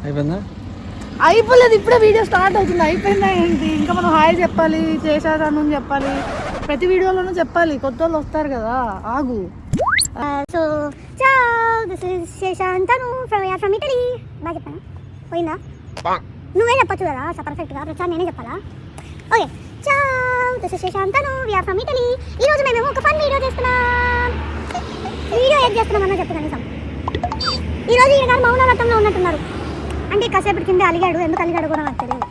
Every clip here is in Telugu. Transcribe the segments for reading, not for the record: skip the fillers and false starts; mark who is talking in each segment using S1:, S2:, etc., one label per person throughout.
S1: అయిపోయిందా?
S2: అయిపోలేదు, ఇప్పుడే వీడియో స్టార్ట్ అవుతుంది. అయిపోయిందా ఏంటి? ఇంకా మనం హాయ్ చెప్పాలి, చేశాను చెప్పాలి, ప్రతి వీడియోలోనూ చెప్పాలి. కొత్త వాళ్ళు వస్తారు కదా, ఆగు.
S3: So this is Seshantanu from Italy. బాగా చెప్పాను, పోయిందా? నువ్వే చెప్పచ్చు కదా పర్ఫెక్ట్గా, ప్రతిసారి నేనే చెప్పాలా? Okay, this is Seshantanu, we are from Italy. ఈరోజు మేము ఒక ఫన్ వీడియో చేస్తున్నాం. వీడియో ఏం చేస్తున్నాం అన్న చెప్పు కనీసం. ఈరోజు ఈయన గారు మౌనవ్రతంలో ఉన్నట్టున్నారు. అంటే కాసేపటి కింద అలిగాడు. ఎందుకు అలిగాడు కూడా నాకు తెలియదు.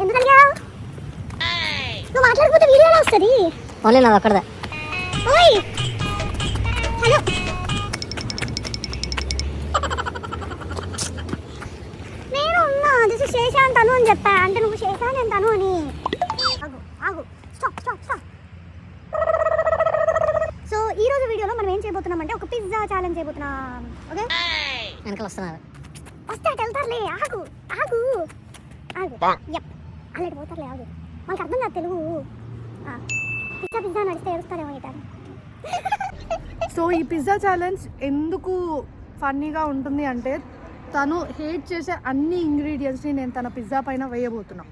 S3: ఎందుకు అలిగావు? నువ్వు మాట్లాడకపోతే వీడియో ఎలా వస్తుంది? ఓన్లీ నాది అక్కడదే. ఓయ్ హలో, నేను ఉన్నా. దిస్ ఇస్ శేషాంత్ అను అని చెప్పా. అంటే నువ్వు శేషాంత్ అను అని. ఆగు ఆగు, స్టాప్ స్టాప్ స్టాప్. సో ఈ రోజు వీడియోలో మనం ఏం చేయబోతున్నాం అంటే ఒక పిజ్జా ఛాలెంజ్ చేయబోతున్నాం. ఓకే, వెనకాల వస్తున్నారు. వస్తే అటు వెళ్తారులే. ఆగు ఆగు ఆగు. యప్, అల్లడి పోతారులే. ఆగు, మనకు అర్థం కాదు తెలుగు. పిజ్జా పిజ్జా నడిస్తే ఏడుస్తారేమో ఇట.
S2: సో ఈ పిజ్జా ఛాలెంజ్ ఎందుకు ఫన్నీగా ఉంటుంది అంటే, తను హేట్ చేసే అన్ని ఇంగ్రీడియంట్స్ని నేను తన పిజ్జా పైన వేయబోతున్నా.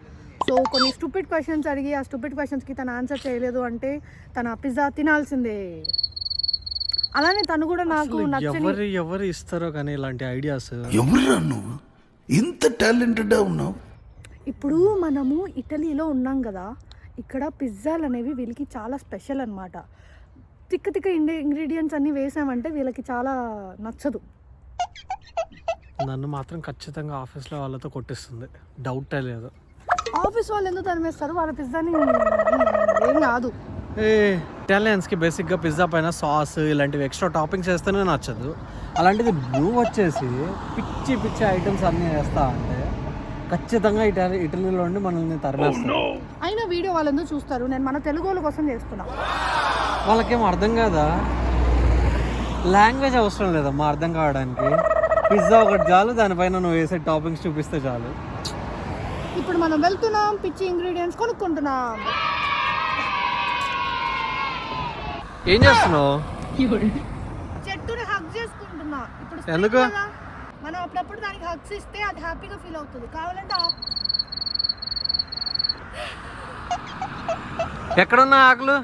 S2: సో కొన్ని స్టూపిడ్ క్వశ్చన్స్ అడిగి ఆ స్టూపిడ్ క్వశ్చన్స్కి తను ఆన్సర్ చేయలేదు అంటే తన పిజ్జా తినాల్సిందే. అలానే తను కూడా నాకు నచ్చని
S1: ఎవరు ఇస్తారో కానీ ఇలాంటి ఐడియాస్.
S4: ఎవరురా నువ్వు ఇంత టాలెంటెడ్ ఉన్నావు?
S2: ఇప్పుడు మనము ఇటలీలో ఉన్నాం కదా, ఇక్కడ పిజ్జాలు అనేవి వీళ్ళకి చాలా స్పెషల్ అనమాట. తిక్క తిక్క ఇంగ్రీడియంట్స్ అన్నీ వేసామంటే వీళ్ళకి చాలా నచ్చదు.
S1: నన్ను మాత్రం ఖచ్చితంగా ఆఫీస్లో వాళ్ళతో కొట్టిస్తుంది, డౌటే లేదు.
S2: ఆఫీస్ వాళ్ళు ఎందుకు తరిమేస్తారు? వాళ్ళ పిజ్జాని ఏం కాదు.
S1: ఇటాలియన్స్కి బేసిక్గా పిజ్జా పైన సాస్ ఇలాంటివి ఎక్స్ట్రా టాపింగ్స్ వేస్తేనే నచ్చదు. అలాంటిది నువ్వు వచ్చేసి పిచ్చి పిచ్చి ఐటమ్స్ అన్నీ వేస్తా అంటే ఖచ్చితంగా ఇటలీలో ఉండి మనల్ని తరిమేస్తాం.
S2: అయినా వీడియో వాళ్ళు ఎందుకు చూస్తారు? నేను మన తెలుగు వాళ్ళ కోసం చేస్తున్నా.
S1: వాళ్ళకేం అర్థం కాదా? లాంగ్వేజ్ అవసరం లేదమ్మా అర్థం కావడానికి. పిజ్జా ఒకటి చాలు, దానిపైన నువ్వు వేసే టాపింగ్స్ చూపిస్తే చాలు.
S2: ఇప్పుడు మనం వెళ్తున్నాం, పిచ్చి ఇంగ్రీడియంట్స్ కొనుక్కుంటున్నాం.
S1: ఏం చేస్తున్నావు?
S2: చెట్టుని హగ్ చేసుకుంటున్నా. ఇప్పుడు
S1: ఎందుకు?
S2: మనం అప్పుడప్పుడు దానికి హగ్స్ ఇస్తే అది హ్యాపీగా ఫీల్ అవుతుంది. కావాలంటే
S1: ఎక్కడున్నా ఆకులు?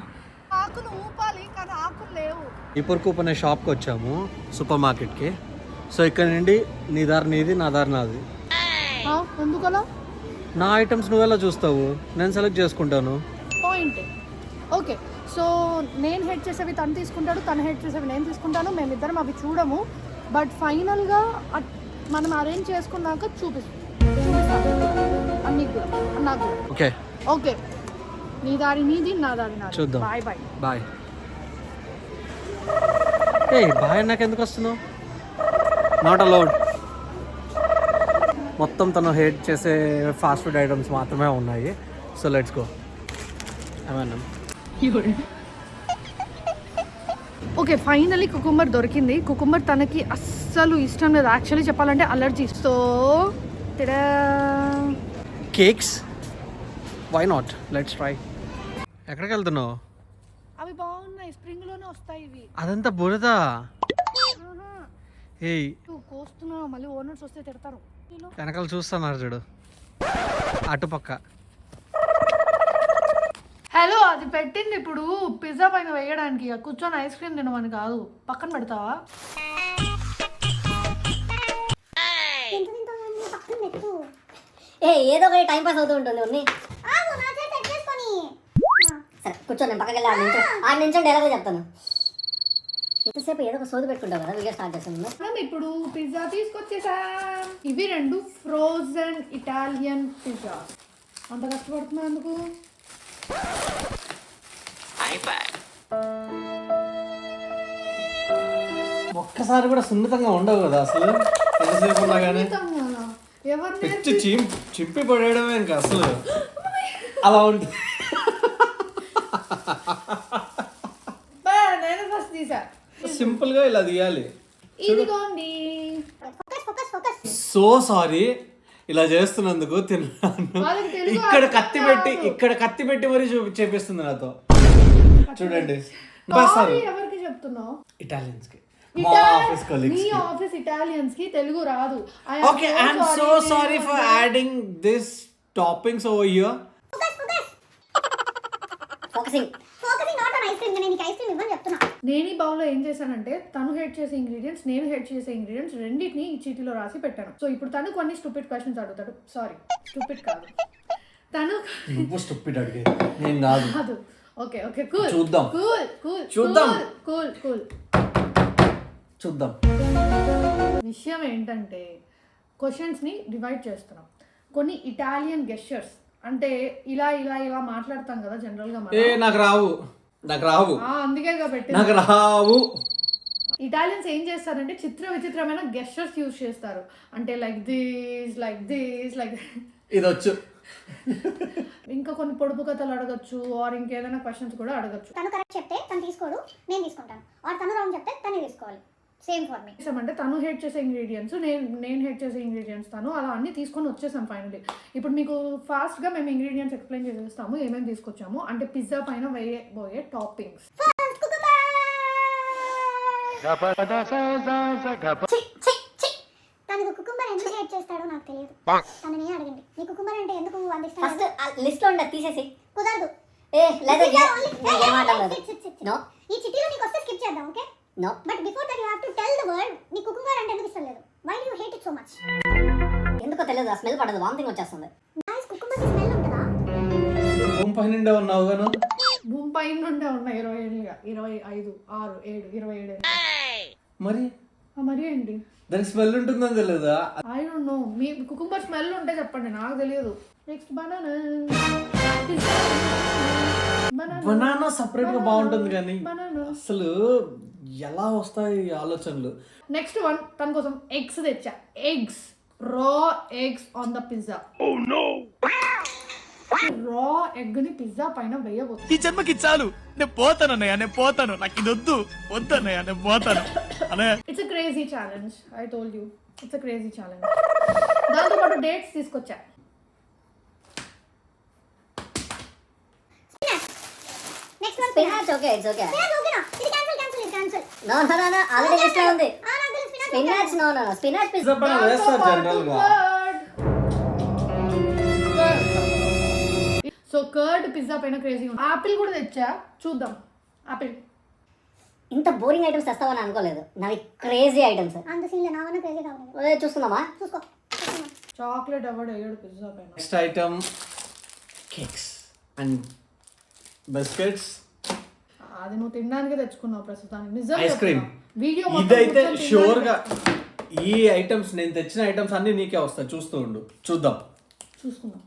S2: ఆకులు ఊపాలి కానీ ఆకులు లేవు.
S1: ఇప్పటికూపు అనే షాప్కి వచ్చాము, సూపర్ మార్కెట్కి. సో ఇక్కడ నుండి నీ దారి నీది, నా దారి నాది.
S2: ఎందుకలా?
S1: నా ఐటమ్స్ నువ్వెలా చూస్తావు? నేను సెలెక్ట్ చేసుకుంటాను.
S2: పాయింట్. ఓకే, సో నేను హెడ్ చేసేవి తను తీసుకుంటాడు, తను హెడ్ చేసేవి నేను తీసుకుంటాను. మేమిద్దరం అవి చూడము, బట్ ఫైనల్గా మనం అరేంజ్ చేసుకున్నాక చూపిస్తాను అన్నీ కూడా, నాకు కూడా.
S1: ఓకే
S2: ఓకే, నీ దారి నీది, నా దారి నాది.
S1: చూద్దాం.
S2: Bye bye
S1: bye. బాయ్ నాకు ఎందుకు వస్తున్నావు? Not allowed. మొత్తం తను హేట్ చేసే ఫాస్ట్ ఫుడ్ ఐటమ్స్ మాత్రమే ఉన్నాయి. So let's go.
S2: Okay, finally cucumber దొరికింది. కుకుంబర్ తనకి అస్సలు ఇష్టం లేదు, యాక్చువల్లీ చెప్పాలంటే allergy. So
S1: cakes, why not, let's try. ఎక్కడికి వెళ్తున్నావు?
S2: అవి బాగున్నాయి, స్ప్రింగ్ లోనే వస్తాయి ఇవి.
S1: అదంతా బురద. ఏయ్
S2: నువ్వు కోస్తున్నావు, మళ్ళీ ఓనర్స్ వస్తే తిడతారు.
S1: వెనకాల చూస్తున్నారు చూడు, అటుపక్క.
S2: హలో, అది పెట్టింది ఇప్పుడు పిజ్జా పైన వేయడానికి. కూర్చొని ఐస్ క్రీమ్ తినమని కాదు, పక్కన పెడతావా?
S3: ఏదో ఒకటి టైం పాస్ అవుతూ ఉంటుంది. ఉన్ని సరే కూర్చో, నేను పక్కకి వెళ్ళి ఆడి నుంచి డైలాగ్ చెప్తాను. ఎంతసేపు ఏదో ఒక సోది పెట్టుకుంటావు కదా, వీడియో స్టార్ట్ చేస్తాను.
S2: మనం ఇప్పుడు పిజ్జా తీసుకొచ్చేసాం. ఇవి 2 ఫ్రోజన్ ఇటాలియన్ పిజ్జా. అంత కష్టపడుతున్నా ఎందుకు?
S1: ఒక్కసారి కూడా సున్నితంగా ఉండవు కదా అసలు. ఎంతసేపు ఉన్నా కానీ
S2: ఎవరు
S1: చింపి పడేయడమే ఇంకా అసలు అలా ఉంటుంది.
S2: నేను ఫస్ట్ తీసా.
S1: సింపుల్ గా ఇలా తీయాలి.
S2: ఇదిగోండి.
S1: సో సారీ ఇలా చేస్తున్నందుకు. తిన్నాను. ఇక్కడ కత్తి పెట్టి మరీ చేపిస్తుంది నాతో. చూడండి,
S2: ఎవరికి చెప్తున్నావు?
S1: ఇటాలియన్స్ కి. మా ఆఫీస్ కొలీగ్స్
S2: మీ ఆఫీస్ ఇటాలియన్స్ కి తెలుగు రాదు.
S1: Okay, I'm so sorry for adding this toppings over here.
S3: Focusing not on ice cream. నేను నీకు ఐస్ క్రీమ్ ఇవ్వని చెప్తున్నా.
S2: నేను ఈ బౌల్లో ఏం చేశానంటే తను హెడ్ చేసే ఇంగ్రీడియంట్స్, నేను హెడ్ చేసే ఇంగ్రీడియంట్స్ రెండింటిని ఈ చీటీలో రాసి పెట్టాను. సో ఇప్పుడు తను కొన్ని స్టూపిడ్ క్వశ్చన్స్ అడుగుతాడు. సారీ, స్టూపిడ్ కాదు, తను
S1: నువ్వు స్టూపిడ్ అడిగే, నేను కాదు.
S2: కాదు. ఓకే ఓకే, కూల్
S1: చూద్దాం.
S2: కూల్ కూల్
S1: చూద్దాం.
S2: Cool cool.
S1: చూద్దాం.
S2: విషయం ఏంటంటే క్వశ్చన్స్ని డివైడ్ చేస్తున్నాం. కొన్ని ఇటాలియన్ గెస్చర్స్ అంటే ఇలా ఇలా ఇలా మాట్లాడతాం కదా జనరల్గా మనం.
S1: నాకు రావు.
S2: అందుకే పెట్టి
S1: నాకు రావు.
S2: ఇటాలియన్స్ ఏం చేస్తారంటే చిత్ర విచిత్రమైన గెస్చర్స్ యూజ్ చేస్తారు. అంటే like this like this like.
S1: ఇది వచ్చు.
S2: ఇంకా కొన్ని పొడుపు కథలు అడగచ్చు, ఆర్ ఇంకేదైనా క్వశ్చన్స్ కూడా అడగచ్చు.
S3: తను కరెక్ట్ చెప్తే తను తీసుకోడు, నేను తీసుకుంటాను. ఆర్ తను రాంగ్ చెప్తే తనే తీసుకోవాలి. Same for me.
S2: అంటే తను హెడ్ చేసే ఇంగ్రీడియంట్స్, నేను హెడ్ చేసే ఇంగ్రీడియంట్స్, తను అలా అన్ని తీసుకొని వచ్చేసాం ఫైనల్లీ. ఇప్పుడు మీకు ఫాస్ట్గా మేము ఇంగ్రీడియంట్స్ ఎక్స్ప్లెయిన్ చేసేస్తాము ఏమేమి తీసుకొచ్చాము. అంటే పిజ్జా పైన వేయబోయే టాపింగ్స్.
S3: తనకు కుకుంబర్ ఎందుకు హేట్ చేస్తాడో నాకు తెలియదు. తనని అడగండి, నీ కుకుంబర్ అంటే ఎందుకు అందిస్తాడు? ఫస్ట్ లిస్ట్ లో ఉండదు, తీసేసి. కుదరదు. ఈ చిట్టీలో నీకు వస్తే స్కిప్ చేద్దాం, okay? No. But before that you have to tell the word నీ కుకుంబర్ అంటే ఎందుకు ఇష్టం లేదు. Why do you hate it so much? ఎందుకో తెలియదు, ఆ స్మెల్ పడదు, వామిటింగ్ వచ్చేస్తుంది. గైస్, కుకుంబర్ కి స్మెల్ ఉంటదా?
S1: భూమి పైన ఉన్నావు గాను.
S2: భూమి పైన నుండే ఉన్నాయి 20 ఏళ్ళుగా. 25, 6, 7, 27 ఏళ్ళు. మరి ఏంటి
S1: దానికి స్మెల్ ఉంటుందని తెలియదా?
S2: I don't know. Me cucumber smell ఉంటే చెప్పండి, నాకు తెలియదు. Next banana.
S1: బనానా సపరేట్ గా బాగుంటుంది కానీ
S2: బనానా
S1: అసలు ఎలా వస్తాయి ఈ ఆలోచనలు.
S2: నెక్స్ట్ వన్ తన కోసం ఎగ్స్ తెచ్చా. ఎగ్స్, రా ఎగ్స్ ఆన్ ద పిజ్జా. రా ఎగ్ ని పిజ్జా పైన వేయబోతుంది.
S5: ఈ జన్మకి చాలు, నేను పోతానన్నయ్య, నాకు ఇది వద్దన్నయ్య, నేను పోతాను.
S2: It's a crazy challenge. I told you, it's a crazy challenge. దాంతో పాటు డేట్స్ తీసుకొచ్చా.
S3: Next one spinach. Okay, it's okay. Spinach ఓకేనా? ఇది క్యాన్సిల్. నో ఆల్రెడీ లిస్ట్ లో ఉంది. స్పినాచ్ నో స్పినాచ్
S1: పిజ్జా పైన వేస్తారు జనరల్ గా.
S2: సో కర్డ్ పిజ్జా పైన క్రేజీ ఉంది. ఆపిల్ కూడా తెచ్చా, చూద్దాం. ఆపిల్.
S3: ఇంత బోరింగ్ ఐటమ్స్ తెస్తావని అనుకోలేదు. నావి క్రేజీ ఐటమ్స్. అంత సీన్ నావన్న క్రేజీ కావాలి. చూసుకుందామా? చూసుకో.
S2: చాక్లెట్ ఎవడు వేయడు పిజ్జా పైన.
S1: Next item cakes and biscuits.
S2: అది నువ్వు తినడానికి తెచ్చుకున్నావు ప్రస్తుతానికి. నిజం
S1: ఐస్ క్రీమ్.
S2: వీడియో
S1: ఇదైతే షూర్ గా ఈ ఐటమ్స్, నేను తెచ్చిన ఐటమ్స్ అన్ని నీకే వస్తాయి. చూస్తూ ఉండు, చూద్దాం.
S2: చూసుకుందాం.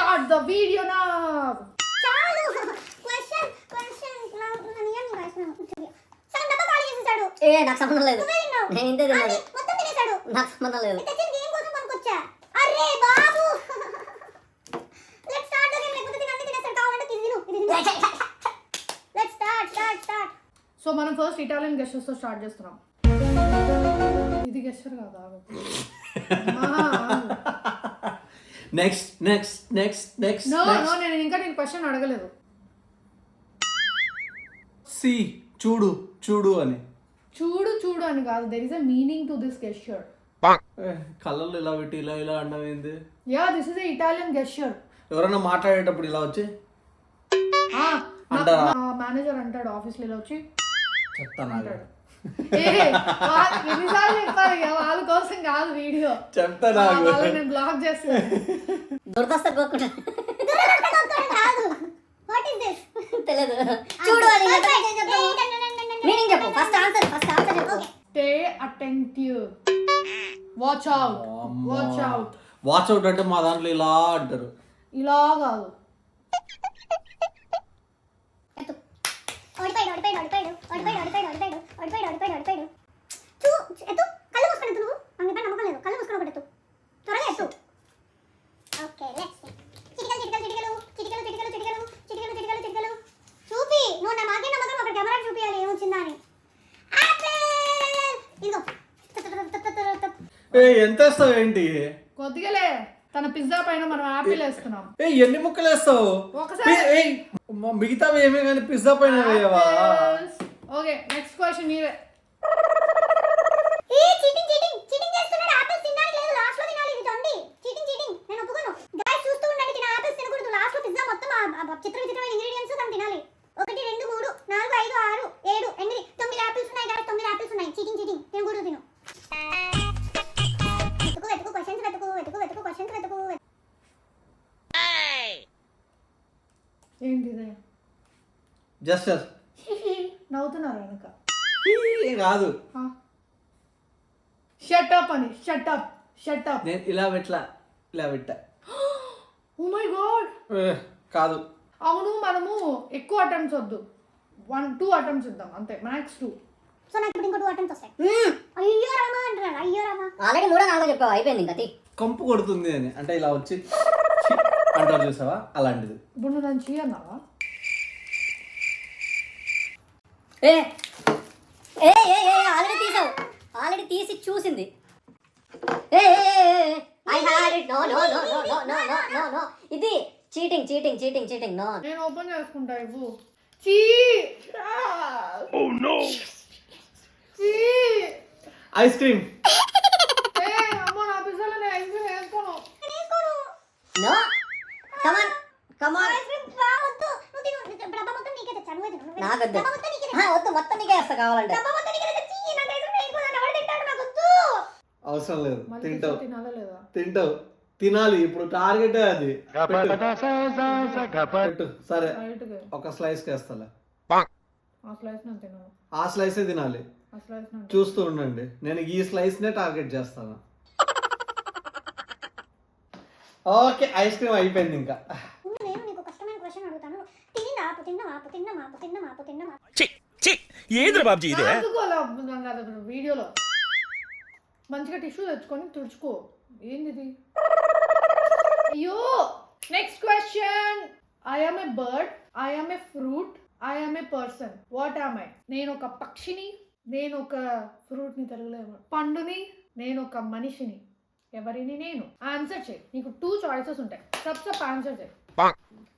S2: Start the video now.
S3: చాలు. క్వశ్చన్ నేను గైస్ సగం డబ్బా ఖాళీ చేసేసాడు. నాకు సంబంధం లేదు. నేను ఇంతే తిన్నాను. మొత్తం తినేసాడు. నాకు సంబంధం లేదు. తెచ్చిన గేమ్ కోసం కొనుకొచ్చా. అరే బాబు, లెట్స్ స్టార్ట్ ద గేమ్. లేకపోతే నేను అన్ని తినేసాడు. కావాలంటే తిను. Let's start.
S2: సో మనం ఫస్ట్ ఇటాలియన్ గెస్టర్స్ తో స్టార్ట్ చేస్తున్నాం. ఇది గెస్టర్ కాదా?
S1: నెక్స్ట్
S2: నో నేను ఇంకా నేను క్వశ్చన్ అడగలేదు.
S1: సి చూడు అని.
S2: చూడు అని కాదు. There is a meaning to this gesture.
S1: కళ్ళల్లో ఇలా పెట్టి ఇలా అనడం ఏంది?
S2: Yeah, this is a Italian gesture.
S1: ఎవరైనా మాట్లాడేటప్పుడు ఇలా వచ్చి
S2: మేనేజర్ అంటాడు ఆఫీస్ లో ఇలా వచ్చి
S1: చెప్తాను
S2: అంటాడు. ఎన్నిసార్లు చెప్పాలి, వాళ్ళ కోసం కాదు వీడియో.
S1: చెప్తాను
S2: వాళ్ళని నేను బ్లాక్ చేస్తాను. Stay attentive. Watch out.
S1: Watch out అంటే మా దాంట్లో ఇలా అంటారు.
S2: ఇలా కాదు.
S3: చూపి నువ్వు నా మాకే నమ్మకం. అక్కడ కెమెరా చూపియాలి ఏమొచ్చిందా అని.
S1: ఎంత వేస్తావు ఏంటి?
S2: కొద్దిగాలే. తన పిజ్జా పైన మనం యాపిల్ వేస్తున్నాం.
S1: ఎన్ని ముక్కలు వేస్తావు?
S2: ఒకసారి
S1: మిగతావి ఏమే కానీ పిజ్జా పైన వేయవా?
S2: ఓకే నెక్స్ట్ క్వశ్చన్ మీరే.
S3: ఏ చీటింగ్ చీటింగ్ చీటింగ్ చేస్తున్నాడు. ఆపిల్స్ తినాలి లేదు, లాస్ట్ లో తినాలి. ఇది జొండి చీటింగ్ చీటింగ్. నేను ఒప్పుకోను. గైస్ చూస్తూ ఉండండి, తిన ఆపిల్స్ తినకూడదు. లాస్ట్ లో పిజ్జా మొత్తం చిత్ర విచిత్రమైన ఇంగ్రీడియెంట్స్ తను తినాలి. 1 2 3 4 5 6 7 8 9 ఆపిల్స్ ఉన్నాయి గైస్. 9 ఆపిల్స్ ఉన్నాయి. చీటింగ్ చీటింగ్ తినకూడదు. తిను. వెతుకు క్వశ్చన్స్ వెతుకు క్వశ్చన్స్ వెతుకు.
S2: ఏంటిదే
S1: జస్ట్
S2: నవ్వుతున్నారు వెనక.
S1: కాదు,
S2: షటప్ అని. షటప్.
S1: నేను ఇలా పెట్టా.
S2: Oh my god.
S1: కాదు.
S2: అవును, మనము ఎక్కువ అటెంప్ట్స్ వద్దు. 2 అటెంప్ట్స్ ఇద్దాం అంతే, మ్యాక్స్ 2.
S3: సో నాకు ఇప్పుడు ఇంకో 2 అటెంప్ట్స్ వస్తాయి. అయ్యో రామా అంటున్నాడు. అయ్యో రామా.
S6: ఆల్రెడీ 3 4 చెప్పావు, అయిపోయింది ఇంకా.
S1: కంపు కొడుతుంది అని అంటే ఇలా వచ్చి అంటారు చూసావా, అలాంటిది.
S2: ఇప్పుడు నువ్వు నన్ను చీ అన్నావా?
S6: ఏ ఏ ఏ ఏ ఆల్రెడీ తీసావు, ఆల్రెడీ తీసి చూసింది. ఏ I had it. No no no no no no no no ఇది చీటింగ్ నో.
S2: నేను ఓపెన్ చేసుకుంటా. ఇవ్వు. చీ. Oh no. చీ.
S1: Ice cream.
S2: ఏ అమ్మో, నా పిజ్జాలో నేను ఐస్ క్రీమ్ వేసుకోను.
S6: No come on
S3: ice cream రావద్దు. నువ్వు తిను. డబ్బా మొత్తం నీకే తెచ్చా. నువ్వే తిను.
S6: నాకొద్దు.
S3: డబ్బా మొత్తం నీకే.
S6: వద్దు, మొత్తం నీకే వేస్తా కావాలంటే.
S3: డబ్బా మొత్తం నీకే తెచ్చి నాకు ఐస్ క్రీమ్ వేయకూడదు. ఎవరు తింటాడు? నాకు వద్దు.
S1: అవసరం లేదు.
S2: మళ్ళీ
S1: తింటావు
S2: తినాలా లేదా?
S1: తింటావు, తినాలి. ఇప్పుడు టార్గెట్ అది. పెట్టు. సరే,
S2: రైట్గా
S1: ఒక స్లైస్ వేస్తా.
S2: ఆ స్లైస్ నేను తినను.
S1: ఆ స్లైసే తినాలి.
S2: ఆ స్లైస్ నేను
S1: చూస్తూ ఉండండి, నేను ఈ స్లైస్ నే టార్గెట్ చేస్తాను. ఓకే, ఐస్ క్రీమ్ అయిపోయింది. ఇంకా
S3: నేను నీకు కష్టమైన క్వశ్చన్ అడుగుతాను. తిన్నా.
S5: ఏంద్ర బాబ్జీ ఇదే?
S2: వీడియోలో మంచిగా టిష్యూ తెచ్చుకొని తుడుచుకో. ఏంది ఇది? అయ్యో. Next question. I am a bird, I am a fruit, I am a person. What am I? నేను ఒక పక్షిని, నేను ఒక ఫ్రూట్ ని తెలుగులో పండుని, నేను ఒక మనిషిని. ఎవరిని నేను? ఆన్సర్ చేయి. నీకు 2 చాయిసెస్ ఉంటాయి. సబ్ ఆన్సర్ చేయి.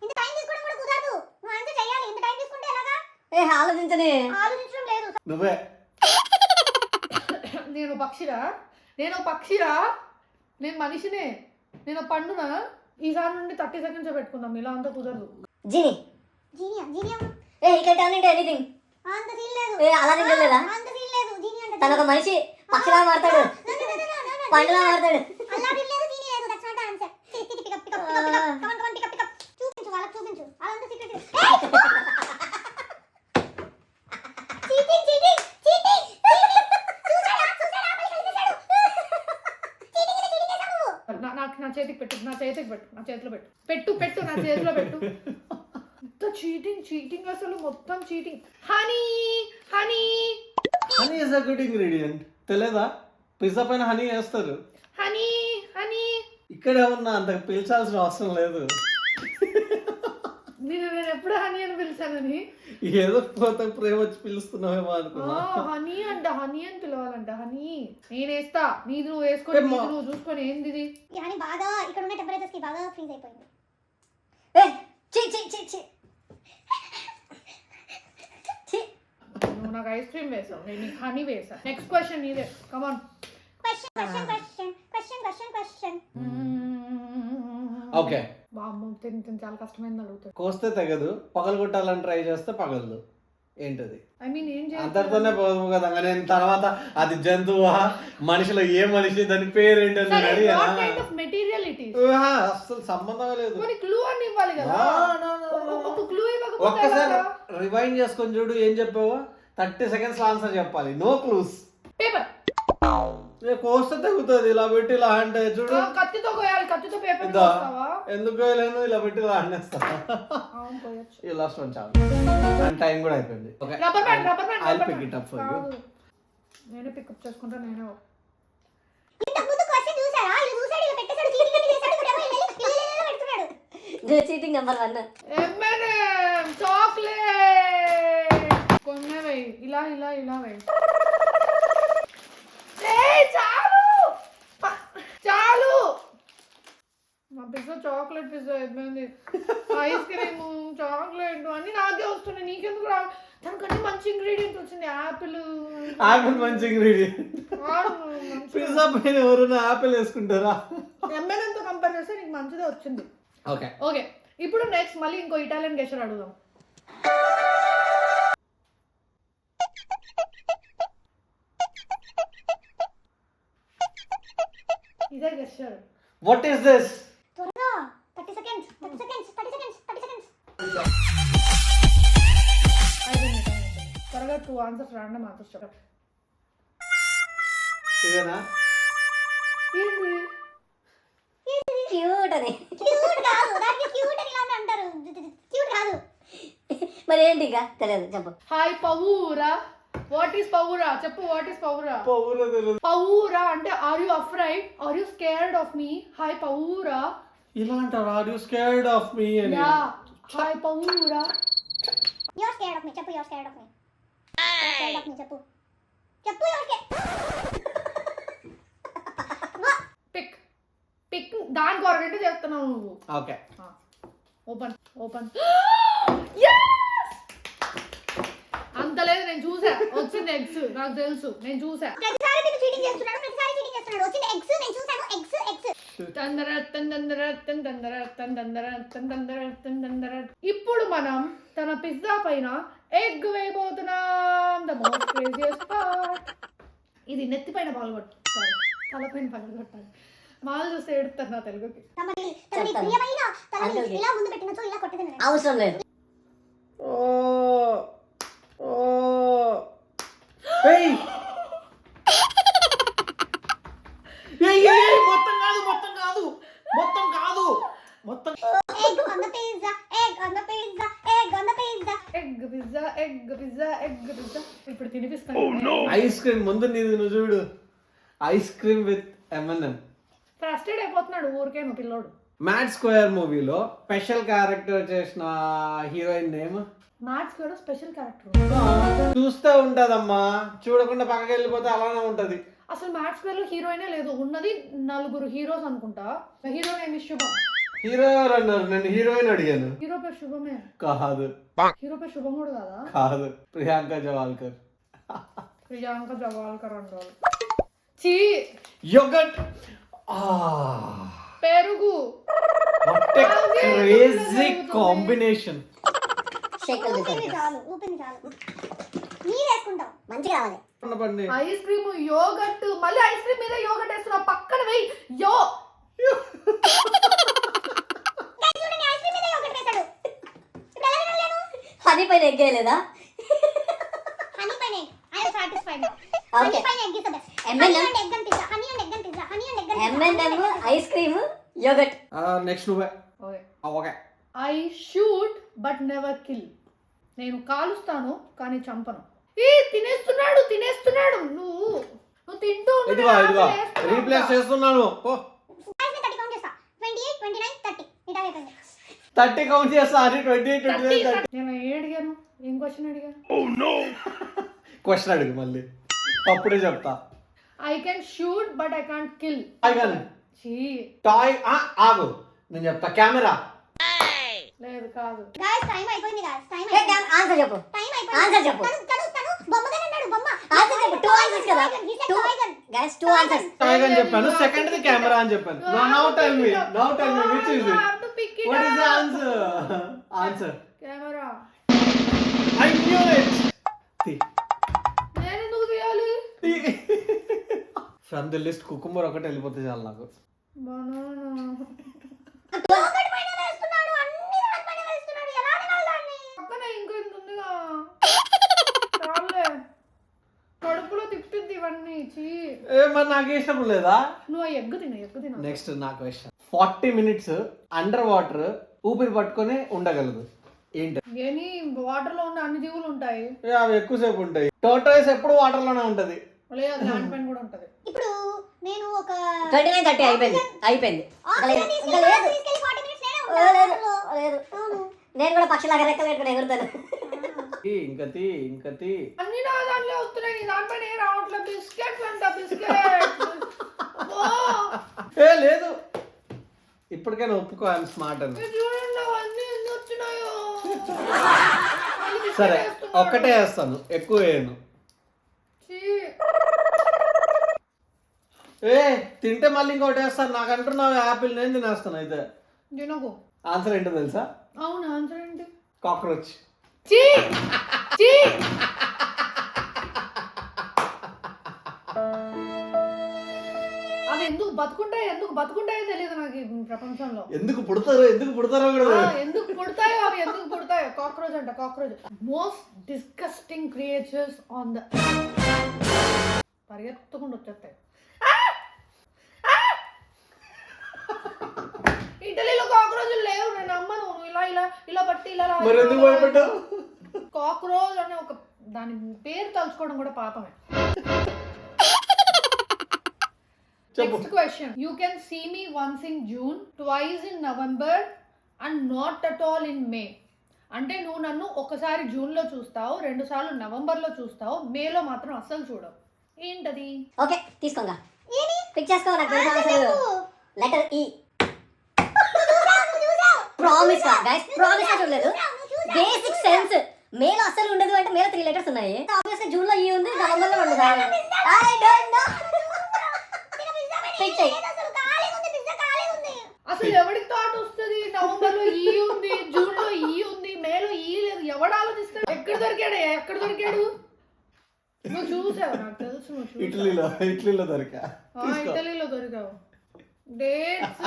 S3: ఇంత టైం తీసుకోవడం కూడా కుదరదు. నువ్వు ఆన్సర్ చేయాలి. ఇంత టైం తీసుకుంటే ఎలాగా?
S6: ఆలోచించని.
S3: ఆలోచించడం లేదు.
S1: నువ్వే.
S2: నేను పక్షిరా, నేను మనిషినే, నేను పండునా. ఈసారి నుండి 30 సెకండ్స్ పెట్టుకుందాం. ఇలా అంతా కుదరదు.
S6: జీని
S3: జీనియా
S6: ఈ కెన్ టర్న్ ఇంటూ ఎనీథింగ్.
S3: అంత సీన్ లేదు.
S6: అలా తింటలేదా?
S3: అంత సీన్ లేదు. జీని అంటే
S6: తన ఒక మనిషి పక్షిలా మారుతాడు, పండులా మారుతాడు.
S3: అలా లేదు. జీని లేదు. That's not answer. Pick up come on pick up. చూపించు వాళ్ళకి చూపించు. అదంతా సీక్రెట్. చీటింగ్ చూసాడా పైకి కలిపేశాడు. చీటింగ్ చేసావు.
S2: నా చేతికి పెట్టు. నా చేతిలో పెట్టు. నా చేతిలో పెట్టు. ఇంత చీటింగ్ అసలు మొత్తం cheating. Honey
S1: is a good ingredient. తెలియదా? పిజ్జా పైన హనీ వేస్తారు.
S2: హనీ
S1: ఇక్కడే ఉన్నా, అంత పిలిచాల్సిన అవసరం లేదు.
S2: నేను ఎప్పుడు హనీ అని పిలిచానని.
S1: ఏదో పోతే ప్రేమ వచ్చి పిలుస్తున్నావేమో అనుకున్నా.
S2: హనీ అని పిలవాలంట. హనీ నేను వేస్తా, నీది నువ్వు వేసుకొని నువ్వు చూసుకొని. ఏంది ఇది?
S3: కానీ బాగా ఇక్కడ ఉన్న టెంపరేచర్స్ కి బాగా ఫ్రీజ్ అయిపోయింది.
S2: నువ్వు నాకు ఐస్ క్రీమ్ వేసావు, నేను నీకు హనీ వేసా. నెక్స్ట్ క్వశ్చన్ నీదే. కమాన్.
S3: క్వశ్చన్.
S1: ఓకే,
S2: బామ్మ తిని చాలా కష్టమైంది అడుగుతాడు.
S1: కోస్తే తెగదు, పగలగొట్టాలని ట్రై చేస్తే పగలదు. ఏంటది?
S2: ఐ మీన్ ఏం చేయాలి?
S1: అంతటితోనే పోదు కదా. నేను తర్వాత అది జంతువా, మనిషిలో ఏ మనిషి, దాని పేరు ఏంటని
S2: మెటీరియల్ ఇట్ ఈస్.
S1: అసలు సంబంధం లేదు.
S2: కొన్ని క్లూ అని ఇవ్వాలి కదా. ఒక క్లూ ఇవ్వకపోతే
S1: ఒక్కసారి రివైండ్ చేసుకొని చూడు. ఏం చెప్పావో 30 సెకండ్స్ ఆన్సర్ చెప్పాలి. No clues.
S2: పేపర్.
S1: కోస్తే తగ్గుతుంది. ఇలా పెట్టి ఇలా అంటే చూడు.
S2: కత్తితో కోయాలి. కత్తితో పేపర్ కోస్తావా?
S1: ఎందుకు కోయలేను? ఇలా పెట్టి ఇలా అనేస్తా. ఈ లాస్ట్ వన్ చాలు. టైం కూడా అయిపోయింది.
S2: Rubber band.
S1: I'll pick it up for you.
S2: నేనే పికప్ చేసుకుంటా. నేనే
S3: ఇంతకు ముందు క్వశ్చన్ చూసారా? ఇలా చూసాడు, ఇలా పెట్టేశాడు, చీటింగ్ అని చేశాడు. ఇలా పెడుతున్నాడు.
S6: Cheating number 1.
S2: M&M chocolate. కొన్నే వెయ్యి. ఇలా వెయ్యి. చాలు. చాక్లెట్ పిజ్జా అయిపోయింది. ఐస్ క్రీమ్, చాక్లెట్ అన్ని నాకే వస్తున్నాయి, నీకెందుకు రా? దానికన్నా మంచి ఇంగ్రీడియంట్ వచ్చింది, యాపిల్
S1: మంచి ఇంగ్రీడియంట్. పిజ్జా పైన ఎవరైనా యాపిల్ వేసుకుంటారా?
S2: ఎంఎల్ఎన్తో కంపేర్ చేస్తే నీకు మంచిదే వచ్చింది.
S1: ఓకే
S2: ఓకే, ఇప్పుడు నెక్స్ట్ మళ్ళీ ఇంకో ఇటాలియన్ గెస్టర్ అడుగుదాం. ఇదే గెస్టర్.
S1: What is this?
S3: త్వరగా 30 seconds.
S2: త్వరగా 2 ఆన్సర్స్ రాండమ్ ఆన్సర్స్ చెప్పండి.
S1: ఇదేనా?
S6: క్యూట్ అని.
S3: క్యూట్ కాదు, దానికి క్యూట్ అని ఇలా అంటారు. క్యూట్ కాదు.
S6: మరి ఏంటి ఇక తెలియదు, చెప్పు.
S2: హాయ్ పౌరా. వాట్ ఈస్ పౌరా? చెప్పు, వాట్ ఈస్ పౌరా? పౌరా అంటే are you afraid, are you scared of me? హాయ్ పౌరా.
S1: ఇలా అంటారు, are you scared of me అని.
S2: యా, హాయ్ పౌరా.
S3: You're scared of me. చెప్పు, you're scared of me. You're scared of me. చెప్పు you're scared.
S2: పిక్ దానికి అరగంట చేస్తున్నావు నువ్వు.
S1: Okay,
S2: open. అంత లేదు, నేను చూసా. వచ్చింది ఎగ్స్, నాకు తెలుసు, నేను చూసా.
S3: ప్రతిసారి నేను చీటింగ్ చేస్తున్నాడు. వచ్చింది ఎగ్స్, నేను చూసాను.
S2: ఇప్పుడు మనం తన పిజ్జా పైన ఎగ్ వేయబోతున్నాం. The most craziest part. ఇది నెత్తి పైన పాల్గొట్టు, సారీ తల పైన పాల్గొట్టాలి. మాలు చూస్తే ఏడుతారు నా తెలుగుకి.
S3: తమని ప్రియమైన తనని ఇలా ముందు పెట్టినచో ఇలా కొట్టేది.
S6: అవసరం లేదు.
S1: మొత్తం
S3: Egg on the pizza.
S2: ఇప్పుడు తినిపిస్తాను.
S1: ఐస్ క్రీమ్ ముందు నీది, నువ్వు చూడు. Ice cream with M&M.
S2: Frustrate అయిపోతున్నాడు ఊరికే నువ్వు పిల్లోడు.
S1: మ్యాడ్ స్క్వేర్ మూవీలో స్పెషల్ క్యారెక్టర్ చేసిన హీరోయిన్ నేమ్?
S2: మ్యాథ్స్ కూడా స్పెషల్ క్యారెక్టర్.
S1: చూస్తే ఉంటదమ్మా, చూడకుండా పక్కకి వెళ్ళిపోతే అలానే ఉంటది.
S2: అసలు మ్యాథ్స్ పేర్లో హీరోయినే లేదు, ఉన్నది 4 హీరోస్ అనుకుంటా. హీరో నేమ్ శుభం.
S1: హీరో ఎవరు అన్నారు? నేను హీరోయిన్ అడిగాను.
S2: హీరో పేరు శుభమే.
S1: కాదు.
S2: హీరో పేరు శుభం కూడా కాదా?
S1: కాదు, ప్రియాంక జవాల్కర్.
S2: ప్రియాంక జవాల్కర్ అంటారు. చీ.
S1: యోగర్ట్.
S2: పెరుగు.
S1: What a crazy combination.
S3: ఊపింది చాలు. నీరు వేసుకుంటావు, మంచిగా రావాలి.
S2: ఐస్ క్రీమ్, యోగట్, మళ్ళీ ఐస్ క్రీమ్ మీద యోగట్ వేస్తున్నావు. పక్కన వెయ్యి.
S6: హనీ పైన ఎగ్ వేయలేదా?
S3: హనీ పైన I am satisfied now.
S6: Okay.
S3: Honey పైన egg is the best.
S6: M&M
S3: egg and pizza. Honey and egg and pizza.
S6: M&M ice cream, yogurt.
S1: Next నువ్వే. Okay.
S2: I shoot but never kill. నేను కాలుస్తాను కానీ చంపను. తినేస్తున్నాడు. నువ్వు తింటూ
S1: ఇదిగో రీప్లేస్ చేస్తున్నాను.
S3: 30 కౌంట్ చేస్తా. 28, 29, 30. ఇటా అయిపోయింది.
S1: 30 కౌంట్ చేస్తా. 28, 29, 30.
S2: నేను అడిగాను, ఏం క్వశ్చన్ అడిగాను?
S1: క్వశ్చన్ అడుగు మళ్ళీ, అప్పుడే చెప్తా.
S2: I can shoot but I can't kill.
S1: Toy. ఆగు, నేను చెప్తా. కెమెరా.
S2: లేదు, కాదు.
S3: గైస్ టైం అయిపోయింది.
S6: ఆన్సర్ చెప్పు. ఆన్సర్ చెప్పు.
S3: తను బొమ్మగానే అన్నాడు. బొమ్మ.
S6: ఆన్సర్ చెప్పు. 2 ఆన్సర్స్ కదా. Guys 2 answers.
S1: టాయ్ అని చెప్పాను, సెకండ్ ది కెమెరా అని చెప్పాను. Now tell me which is it? What is the answer?
S2: Camera.
S1: I knew it.
S2: నేను ఎందుకు తీయాలి?
S1: ఫ్రమ్ ది లిస్ట్ కుకుంబర్ ఒకటి వెళ్ళిపోతే చాలు నాకు.
S3: ఒకటి పైన వేస్తున్నాడు, అన్ని దాని పైన వేస్తున్నాడు. ఎలా తినాలి దాన్ని?
S2: పక్కన ఇంకో ఇంత ఉందిగా. చాలే, కడుపులో తిప్పిద్ది ఇవన్నీ.
S1: మరి నాకు ఇష్టం లేదా?
S2: నువ్వు ఎగ్గు తిన.
S1: నెక్స్ట్ నా క్వశ్చన్. 40 minutes అండర్ వాటర్ ఊపిరి పట్టుకొని ఉండగలదు, ఏంటి?
S2: ఏని వాటర్ లో ఉన్న అన్ని జీవులు ఉంటాయి.
S1: అవి ఎక్కువసేపు ఉంటాయి. టోటైస్ ఎప్పుడు వాటర్ లోనే ఉంటది.
S2: లేదా ల్యాండ్ పైన కూడా ఉంటది.
S3: ఇప్పుడు నేను ఒక
S6: 29, 30 అయిపోయింది. నేను కూడా పక్షిలాగా రెక్కలు పెట్టుకుని ఎగురుతాను.
S1: ఇంకతి
S2: అన్ని నా దాంట్లో వస్తున్నాయి, నీ దానిపైన ఏం రావట్లేదు. బిస్కెట్స్ అంట, బిస్కెట్.
S1: లేదు ఇప్పటికైనా ఒప్పుకో ఐఎమ్ స్మార్ట్ అని.
S2: చూడండి అవన్నీ ఎన్ని వచ్చినాయో.
S1: సరే ఒక్కటే వేస్తాను, ఎక్కువ వేయను. తింటే మళ్ళీ ఇంకోటి వేస్తాను. నాకు అంటున్నావు యాపిల్, నేను తినేస్తాను. అయితే
S2: తినకు.
S1: ఆన్సర్ ఏంటో తెలుసా?
S2: అవును, ఆన్సర్ ఏంటి?
S1: కాక్రోచ్.
S2: అది ఎందుకు బతుకుంటాయో తెలియదు నాకు ఈ ప్రపంచంలో.
S1: ఎందుకు పుడతారో కూడా
S2: ఎందుకు పుడతాయో కాక్రోచ్ అంట. Cockroach most disgusting creatures on the. పరిగెత్తకుండా వచ్చేస్తాయి. ఇటలీలో కాక్రోచ్లు లేవు, నేను నమ్మను. ఇలా ఇలా ఇలా బట్టి ఇలా కాక్రోచ్ అనే ఒక దాని పేరు తలుచుకోవడం కూడా పాపమే. Next question. You can see me once in June, twice in November and not at all in May. అంటే నువ్వు నన్ను ఒకసారి జూన్లో చూస్తావు, 2 సార్లు నవంబర్లో చూస్తావు, మేలో మాత్రం అస్సలు చూడవు. ఏంటది?
S6: ఓకే తీసుకోంగా. పిక్ చేసుకో. నాకు లెటర్ ఈ. ప్రామిస్ గైస్, ప్రామిస్ చూడలేదు. Basic sense. మేలో అస్సలు ఉండదు అంటే మేలో 3 లెటర్స్ ఉన్నాయి. ఆబ్వియస్లీ జూన్ లో ఈ ఉంది, నవంబర్ లో 2 సార్లు. I don't know.
S2: అసలు ఎవరికి థాట్ వస్తుంది? నవంబర్ లో ఈ ఉంది, జూన్ లో ఈ ఉంది, మేలో ఈ లేదు. ఎవడు ఆలోచిస్తాడు? ఎక్కడ దొరికాడు? నువ్వు చూసావు, నాకు తెలుసు. నువ్వు
S1: ఇటలీలో దొరికా.
S2: ఇటలీలో దొరికావు. డేట్స్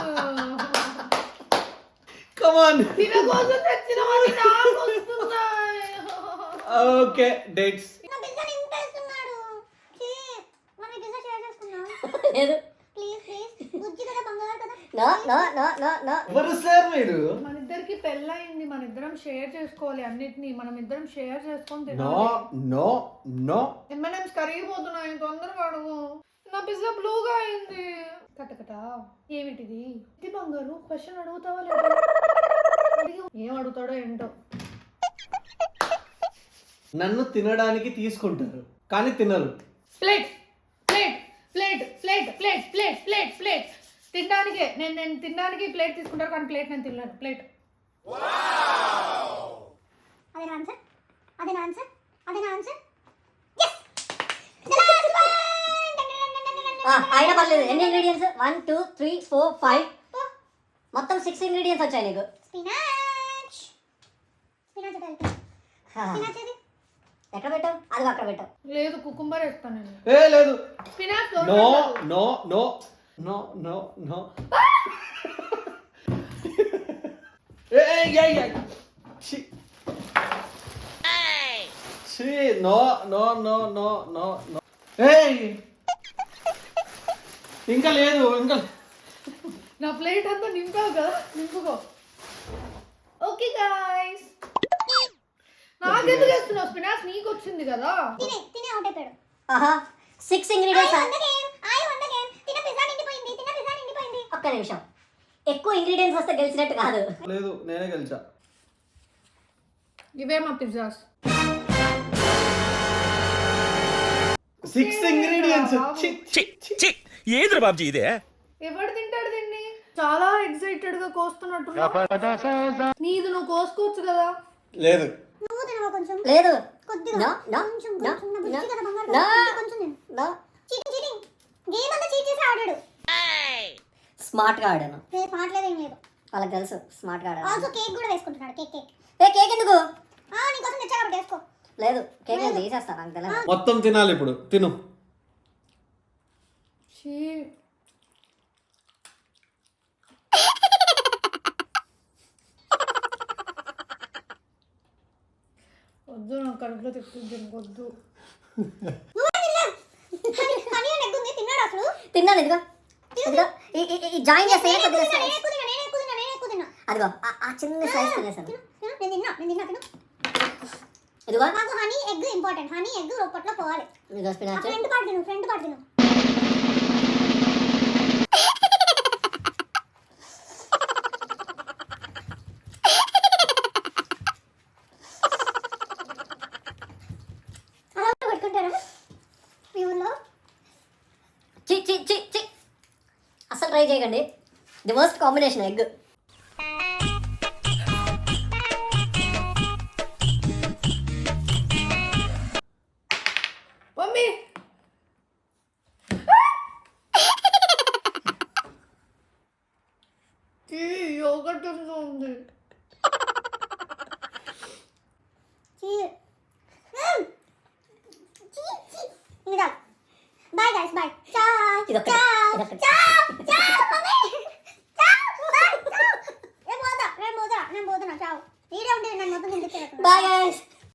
S2: తినకోసం తెచ్చినవని నాకు వస్తున్నాయి.
S1: Okay dates.
S6: లేదు.
S1: ఎవరు సార్ మీరు?
S2: మన ఇద్దరికి పెళ్ళయింది, మన ఇద్దరం షేర్ చేసుకోవాలి అన్నిటినీ. మనం ఇద్దరం షేర్ చేసుకొని
S1: నో నో నో.
S2: M&M's కరిగిపోతున్నాయి, తొందరగా అడుగు. నా పిజ్జా బ్లూగా అయింది. కటకట. ఏమిటిది? ఇది బంగారు. క్వశ్చన్ అడుగుతావా లేదా? ఏం అడుగుతాడో ఏంటో.
S1: నన్ను తినడానికి తీసుకుంటారు కానీ తినరు.
S2: Plate plate plate plate plate plate plate plate. తినడానికే నేను తినడానికి ప్లేట్ తీసుకుంటారు కానీ ప్లేట్ నేను తినలేను. ప్లేట్.
S3: అదే ఆన్సర్.
S6: అయినా పర్లేదు. ఎన్ని ఇంగ్రీడియంట్స్? 1 2 3 4 5 మొత్తం 6 ఇంగ్రీడియంట్స్ వచ్చాయి నీకు.
S3: స్పినాచ్
S6: ఎక్కడ పెట్టావు? అది అక్కడ పెట్టావు.
S2: లేదు, కుకుంబర్ వేస్తాను నేను.
S1: లేదు.
S2: Spinach.
S1: No no no no no no. No no no no no no. ఇంకా లేదు. ఇంకా
S2: నా ప్లేట్ అంతా నింపావు కదా, నింపుకో. ఓకే గాయ్స్, నాకెందుకు చేస్తున్నావు? స్పినాచ్ నీకు వచ్చింది కదా.
S3: తినే అవుట్ అయిపోయాడు.
S6: ఆహా 6 ఇంగ్రీడియంట్స్. ఒక్క నిమిషం. ఎక్కువ ఇంగ్రీడియంట్స్ వస్తే గెలిచినట్టు కాదు.
S1: లేదు, నేనే గెలిచా.
S2: ఇవే మా పిజ్జాస్.
S1: 6 ఇంగ్రీడియంట్స్.
S5: ఏంద్ర బాబ్జీ ఇదే?
S2: ఎవడు తింటాడు దీన్ని? చాలా ఎక్సైటెడ్ గా కోస్తున్నట్టు. నీది నువ్వు కోసుకోవచ్చు కదా.
S1: లేదు.
S3: నువ్వు తినవా కొంచెం?
S6: లేదు.
S3: కొద్దిగా.
S6: నో నో
S3: కొంచెం
S6: నో
S3: కొంచెం. నా బుజ్జి కదా బంగారు.
S6: నో
S3: కొంచెం తిను.
S6: నో.
S3: చీటింగ్. గేమ్ అంతా చీట్ చేసి ఆడాడు.
S6: స్మార్ట్ గా ఆడాను.
S3: మాట్లాడలేదు ఏం లేదు.
S6: వాళ్ళకి తెలుసు స్మార్ట్ గా ఆడాను.
S3: ఆల్సో కేక్ కూడా వేసుకుంటున్నాడు. కేక్.
S6: కేక్ ఎందుకు?
S3: నీకోసం తెచ్చా కాబట్టి వేసుకో.
S6: లేదు, కేక్ నేను తీసేస్తాను. నాకు తెలియదు.
S1: మొత్తం తినాలి ఇప్పుడు. తిను.
S2: వద్దు, నాకు కడుపులో తెచ్చింది వద్దు.
S6: తిన్నాను. ఇదిగో ఈ జాయిన్ చేస్తే అదిగో ఆ చిన్న సైజ్ తినేసాను. ఇదిగో
S3: నాకు honey egg important. Honey egg లోపట్లో పోవాలి.
S6: ఇదిగో స్పినాచ్.
S3: ఫ్రంట్ పార్ట్ తిను. అలా పెట్టుకుంటారా మీ ఊళ్ళో?
S6: చి అస్సలు ట్రై చేయకండి. The worst combination egg.
S2: Mummy yogurt ఉంది.
S3: Bye guys bye.
S6: ఇదొకటి.